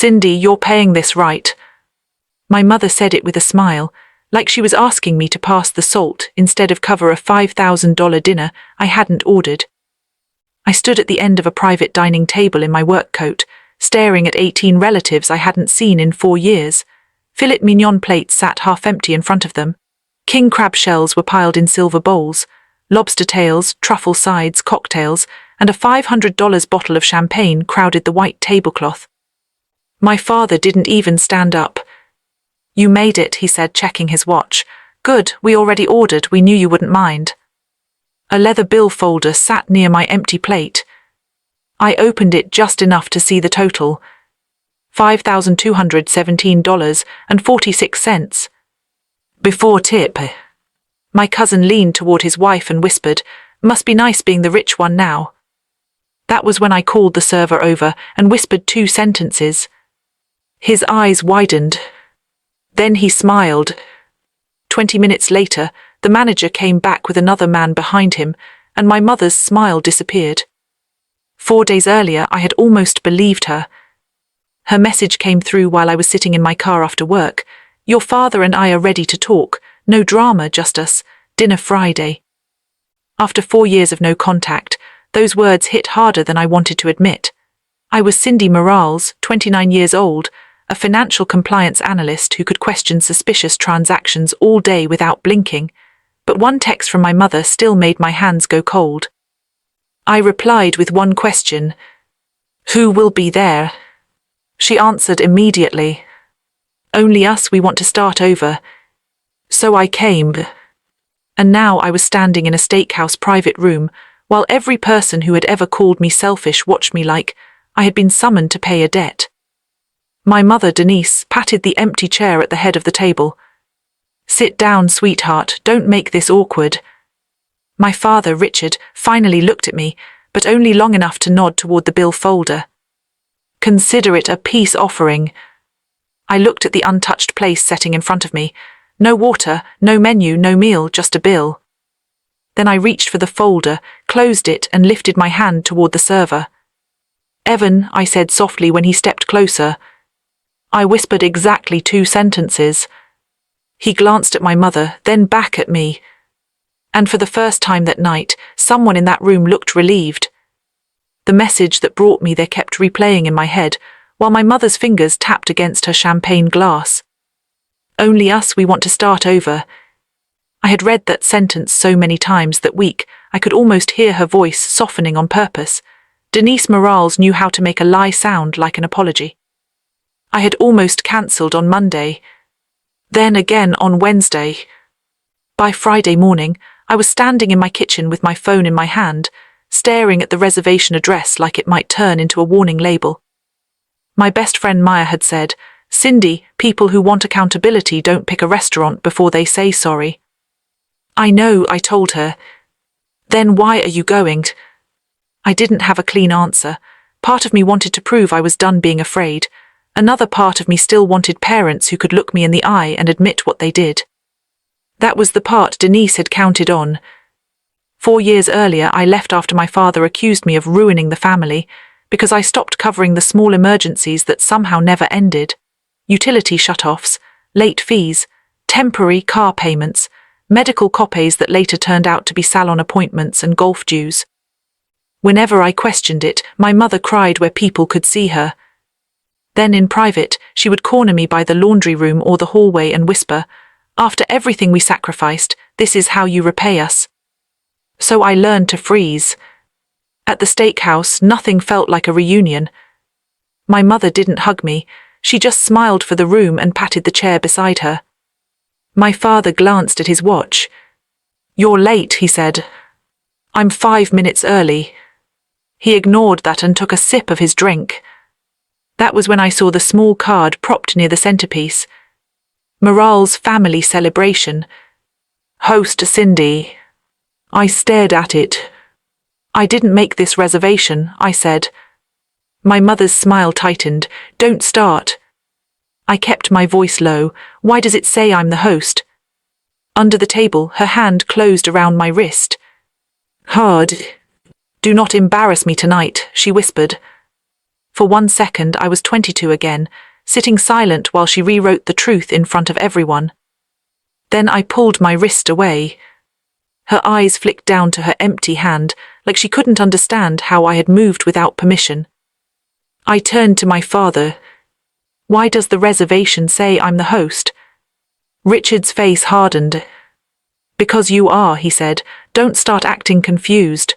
"Cindy, you're paying this right." My mother said it with a smile, like she was asking me to pass the salt instead of cover a $5,000 dinner I hadn't ordered. I stood at the end of a private dining table in my work coat, staring at 18 relatives I hadn't seen in 4 years. Filet mignon plates sat half empty in front of them. King crab shells were piled in silver bowls, lobster tails, truffle sides, cocktails, and a $500 bottle of champagne crowded the white tablecloth. My father didn't even stand up. "You made it," he said, checking his watch. "Good, we already ordered, we knew you wouldn't mind." A leather bill folder sat near my empty plate. I opened it just enough to see the total. $5,217.46. Before tip. My cousin leaned toward his wife and whispered, "Must be nice being the rich one now." That was when I called the server over and whispered 2 sentences. His eyes widened. Then he smiled. 20 minutes later, the manager came back with another man behind him, and my mother's smile disappeared. 4 days earlier, I had almost believed her. Her message came through while I was sitting in my car after work. "Your father and I are ready to talk. No drama, just us. Dinner Friday." After 4 years of no contact, those words hit harder than I wanted to admit. I was Cindy Morales, 29 years old, a financial compliance analyst who could question suspicious transactions all day without blinking, but one text from my mother still made my hands go cold. I replied with one question: "Who will be there?" She answered immediately: "Only us, we want to start over." So I came. And now I was standing in a steakhouse private room, while every person who had ever called me selfish watched me like I had been summoned to pay a debt. My mother, Denise, patted the empty chair at the head of the table. "Sit down, sweetheart, don't make this awkward." My father, Richard, finally looked at me, but only long enough to nod toward the bill folder. "Consider it a peace offering." I looked at the untouched place setting in front of me. No water, no menu, no meal, just a bill. Then I reached for the folder, closed it, and lifted my hand toward the server. "Evan," I said softly when he stepped closer. I whispered exactly 2 sentences. He glanced at my mother, then back at me. And for the first time that night, someone in that room looked relieved. The message that brought me there kept replaying in my head, while my mother's fingers tapped against her champagne glass. "Only us, we want to start over." I had read that sentence so many times that week, I could almost hear her voice softening on purpose. Denise Morales knew how to make a lie sound like an apology. I had almost cancelled on Monday. Then again on Wednesday. By Friday morning, I was standing in my kitchen with my phone in my hand, staring at the reservation address like it might turn into a warning label. My best friend Maya had said, "Cindy, people who want accountability don't pick a restaurant before they say sorry." "I know," I told her. "Then why are you going?" I didn't have a clean answer. Part of me wanted to prove I was done being afraid. Another part of me still wanted parents who could look me in the eye and admit what they did. That was the part Denise had counted on. 4 years earlier, I left after my father accused me of ruining the family because I stopped covering the small emergencies that somehow never ended. Utility shutoffs, late fees, temporary car payments, medical copays that later turned out to be salon appointments and golf dues. Whenever I questioned it, my mother cried where people could see her. Then in private, she would corner me by the laundry room or the hallway and whisper, "After everything we sacrificed, this is how you repay us." So I learned to freeze. At the steakhouse, nothing felt like a reunion. My mother didn't hug me. She just smiled for the room and patted the chair beside her. My father glanced at his watch. "You're late," he said. "I'm 5 minutes early." He ignored that and took a sip of his drink. That was when I saw the small card propped near the centerpiece. Morales Family Celebration. Host Cindy. I stared at it. "I didn't make this reservation," I said. My mother's smile tightened. "Don't start." I kept my voice low. "Why does it say I'm the host?" Under the table, her hand closed around my wrist. "Hard. Do not embarrass me tonight," she whispered. For 1 second I was 22 again, sitting silent while she rewrote the truth in front of everyone. Then I pulled my wrist away. Her eyes flicked down to her empty hand, like she couldn't understand how I had moved without permission. I turned to my father. "Why does the reservation say I'm the host?" Richard's face hardened. "Because you are," he said. "Don't start acting confused."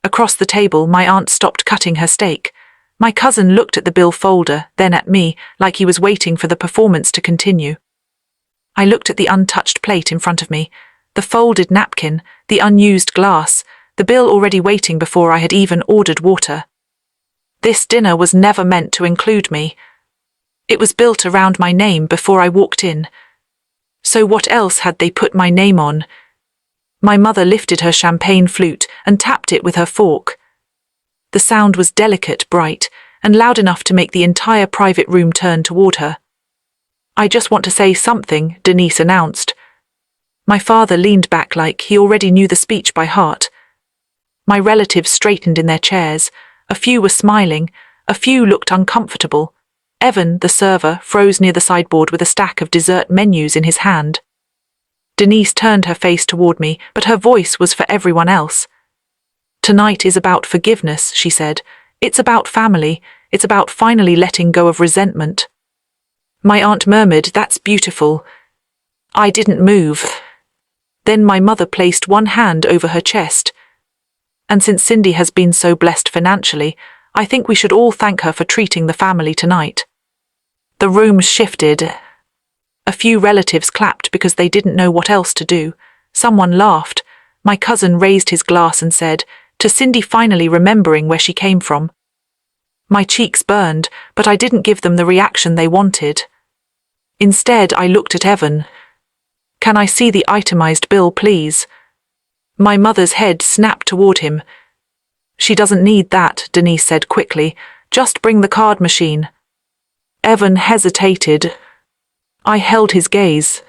Across the table, my aunt stopped cutting her steak. My cousin looked at the bill folder, then at me, like he was waiting for the performance to continue. I looked at the untouched plate in front of me, the folded napkin, the unused glass, the bill already waiting before I had even ordered water. This dinner was never meant to include me. It was built around my name before I walked in. So what else had they put my name on? My mother lifted her champagne flute and tapped it with her fork. The sound was delicate, bright, and loud enough to make the entire private room turn toward her. "I just want to say something," Denise announced. My father leaned back like he already knew the speech by heart. My relatives straightened in their chairs. A few were smiling, a few looked uncomfortable. Evan, the server, froze near the sideboard with a stack of dessert menus in his hand. Denise turned her face toward me, but her voice was for everyone else. "Tonight is about forgiveness," she said. "It's about family. It's about finally letting go of resentment." My aunt murmured, "That's beautiful." I didn't move. Then my mother placed one hand over her chest. "And since Cindy has been so blessed financially, I think we should all thank her for treating the family tonight." The room shifted. A few relatives clapped because they didn't know what else to do. Someone laughed. My cousin raised his glass and said, "To Cindy finally remembering where she came from." My cheeks burned, but I didn't give them the reaction they wanted. Instead, I looked at Evan. "Can I see the itemized bill, please?" My mother's head snapped toward him. "She doesn't need that," Denise said quickly. "Just bring the card machine." Evan hesitated. I held his gaze.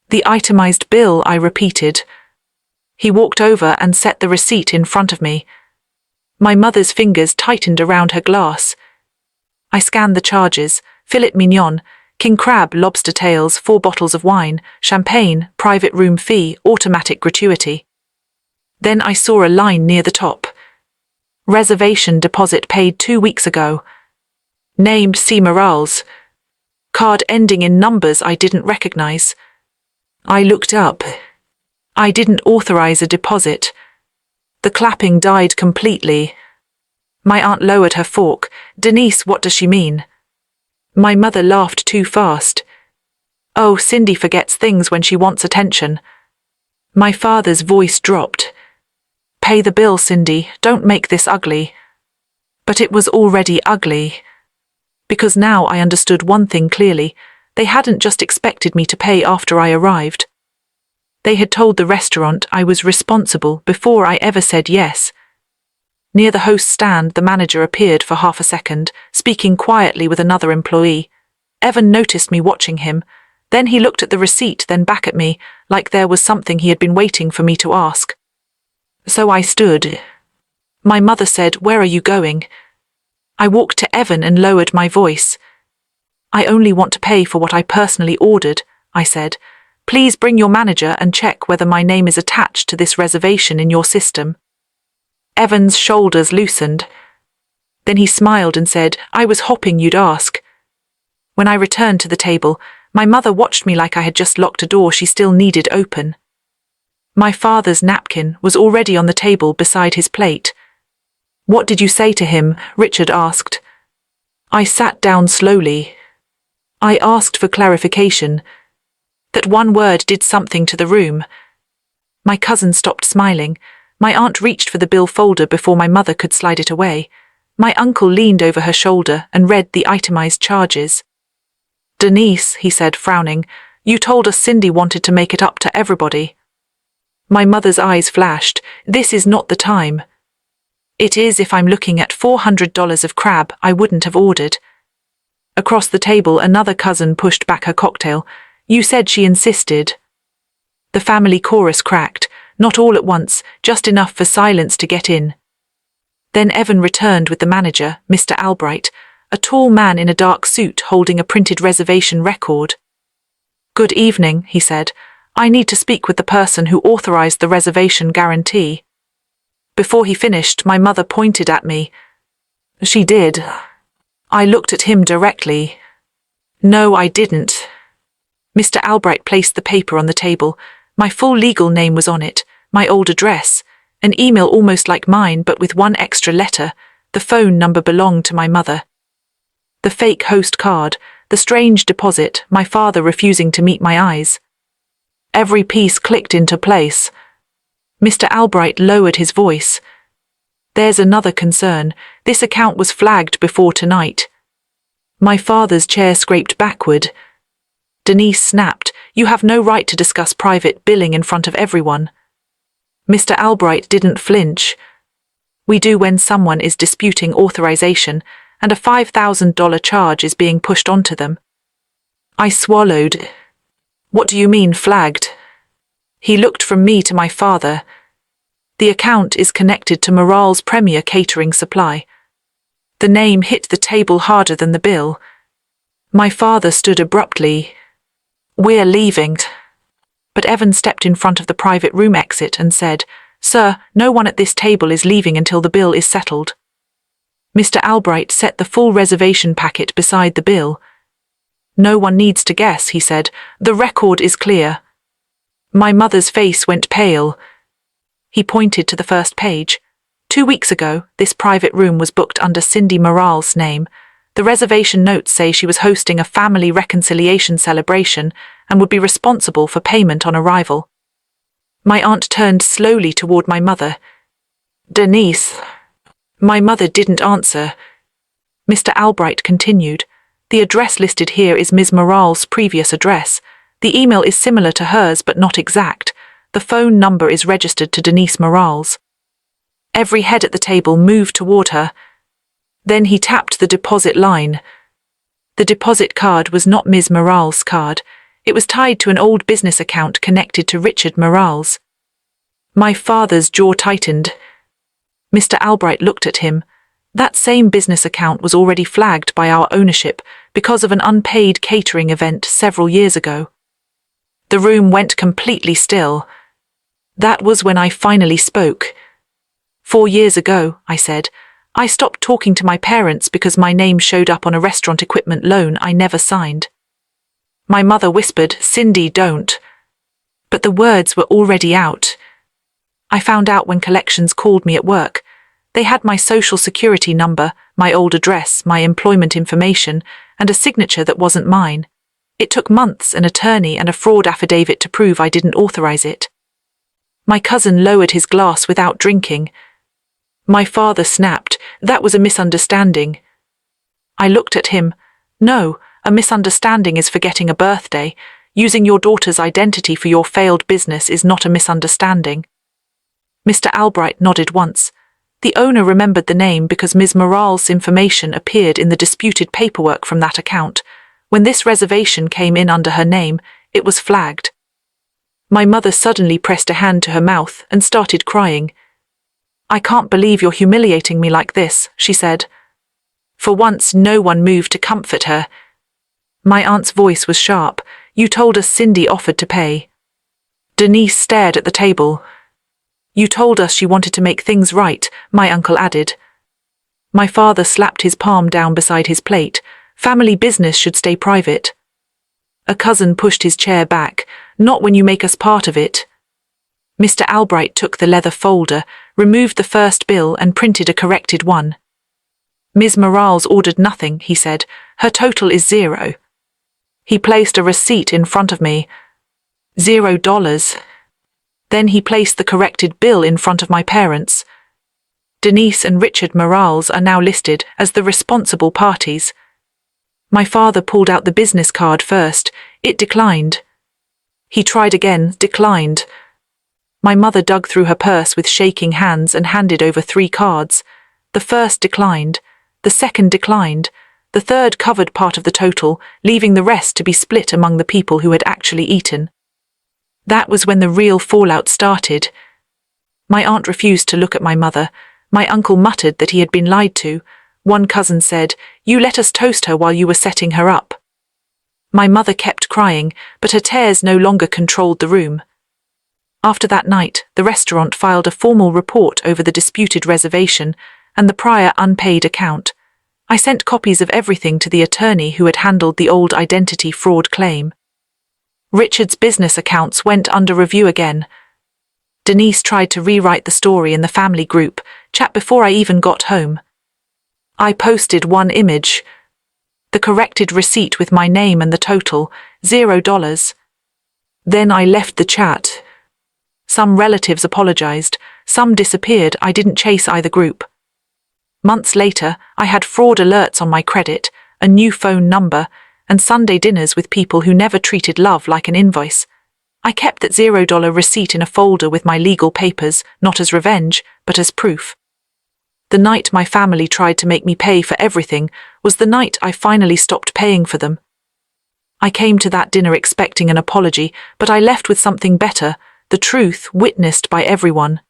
"The itemized bill," I repeated. He walked over and set the receipt in front of me. My mother's fingers tightened around her glass. I scanned the charges: filet mignon, king crab, lobster tails, 4 bottles of wine, champagne, private room fee, automatic gratuity. Then I saw a line near the top. Reservation deposit paid 2 weeks ago. Named C. Morales. Card ending in numbers I didn't recognize. I looked up. I didn't authorize a deposit. The clapping died completely. My aunt lowered her fork. "Denise, what does she mean?" My mother laughed too fast. "Oh, Cindy forgets things when she wants attention." My father's voice dropped. "Pay the bill, Cindy. Don't make this ugly." But it was already ugly. Because now I understood one thing clearly. They hadn't just expected me to pay after I arrived. They had told the restaurant I was responsible before I ever said yes. Near the host's stand, the manager appeared for half a second, speaking quietly with another employee. Evan noticed me watching him. Then he looked at the receipt, then back at me, like there was something he had been waiting for me to ask. So I stood. My mother said, "Where are you going?" I walked to Evan and lowered my voice. "I only want to pay for what I personally ordered," I said. "Please bring your manager and check whether my name is attached to this reservation in your system." Evan's shoulders loosened. Then he smiled and said, "I was hoping you'd ask." When I returned to the table, my mother watched me like I had just locked a door she still needed open. My father's napkin was already on the table beside his plate. "What did you say to him?" Richard asked. I sat down slowly. I asked for clarification. That one word did something to the room. My cousin stopped smiling. My aunt reached for the bill folder before my mother could slide it away. My uncle leaned over her shoulder and read the itemized charges. "Denise," he said, frowning, "you told us Cindy wanted to make it up to everybody." My mother's eyes flashed. "This is not the time." "It is if I'm looking at $400 of crab I wouldn't have ordered." Across the table, another cousin pushed back her cocktail. "You said she insisted." The family chorus cracked, not all at once, just enough for silence to get in. Then Evan returned with the manager, Mr. Albright, a tall man in a dark suit holding a printed reservation record. "Good evening," he said. "I need to speak with the person who authorized the reservation guarantee." Before he finished, my mother pointed at me. "She did." I looked at him directly. "No, I didn't." Mr. Albright placed the paper on the table. My full legal name was on it, my old address, an email almost like mine but with one extra letter. The phone number belonged to my mother. The fake host card, the strange deposit, my father refusing to meet my eyes. Every piece clicked into place. Mr. Albright lowered his voice. "There's another concern. This account was flagged before tonight." My father's chair scraped backward. Denise snapped, "You have no right to discuss private billing in front of everyone." Mr. Albright didn't flinch. "We do when someone is disputing authorization and a $5,000 charge is being pushed onto them." I swallowed. "What do you mean flagged?" He looked from me to my father. "The account is connected to Morale's Premier Catering Supply." The name hit the table harder than the bill. My father stood abruptly. "We're leaving." But Evan stepped in front of the private room exit and said, "Sir, no one at this table is leaving until the bill is settled." Mr. Albright set the full reservation packet beside the bill. "No one needs to guess," he said. "The record is clear." My mother's face went pale. He pointed to the first page. 2 weeks ago, this private room was booked under Cindy Morale's name. The reservation notes say she was hosting a family reconciliation celebration and would be responsible for payment on arrival. My aunt turned slowly toward my mother. "Denise." My mother didn't answer. Mr. Albright continued, "The address listed here is Ms. Morale's previous address. The email is similar to hers but not exact. The phone number is registered to Denise Morale's." Every head at the table moved toward her. Then he tapped the deposit line. The deposit card was not Ms. Morale's card. It was tied to an old business account connected to Richard Morale's. My father's jaw tightened. Mr. Albright looked at him. That same business account was already flagged by our ownership because of an unpaid catering event several years ago. The room went completely still. That was when I finally spoke. 4 years ago, I said, I stopped talking to my parents because my name showed up on a restaurant equipment loan I never signed. My mother whispered, "Cindy, don't." But the words were already out. I found out when collections called me at work. They had my social security number, my old address, my employment information, and a signature that wasn't mine. It took months, an attorney, and a fraud affidavit to prove I didn't authorize it. My cousin lowered his glass without drinking. My father snapped, "That was a misunderstanding." I looked at him. "No, a misunderstanding is forgetting a birthday. Using your daughter's identity for your failed business is not a misunderstanding." Mr. Albright nodded once. The owner remembered the name because Ms. Morale's information appeared in the disputed paperwork from that account. When this reservation came in under her name, it was flagged. My mother suddenly pressed a hand to her mouth and started crying. "I can't believe you're humiliating me like this," she said. For once, no one moved to comfort her. My aunt's voice was sharp. "You told us Cindy offered to pay." Denise stared at the table. "You told us she wanted to make things right," my uncle added. My father slapped his palm down beside his plate. "Family business should stay private." A cousin pushed his chair back. "Not when you make us part of it." Mr. Albright took the leather folder, removed the first bill and printed a corrected one. "Ms. Morale's ordered nothing," he said. "Her total is 0. He placed a receipt in front of me. $0. Then he placed the corrected bill in front of my parents. Denise and Richard Morales are now listed as the responsible parties. My father pulled out the business card first. It declined. He tried again, declined. My mother dug through her purse with shaking hands and handed over 3 cards. The first declined. The second declined. The third covered part of the total, leaving the rest to be split among the people who had actually eaten. That was when the real fallout started. My aunt refused to look at my mother. My uncle muttered that he had been lied to. One cousin said, "You let us toast her while you were setting her up." My mother kept crying, but her tears no longer controlled the room. After that night, the restaurant filed a formal report over the disputed reservation and the prior unpaid account. I sent copies of everything to the attorney who had handled the old identity fraud claim. Richard's business accounts went under review again. Denise tried to rewrite the story in the family group chat before I even got home. I posted one image, the corrected receipt with my name and the total, $0. Then I left the chat. Some relatives apologized, some disappeared. I didn't chase either group. Months later, I had fraud alerts on my credit, a new phone number, and Sunday dinners with people who never treated love like an invoice. I kept that $0 receipt in a folder with my legal papers, not as revenge, but as proof. The night my family tried to make me pay for everything was the night I finally stopped paying for them. I came to that dinner expecting an apology, but I left with something better, the truth witnessed by everyone.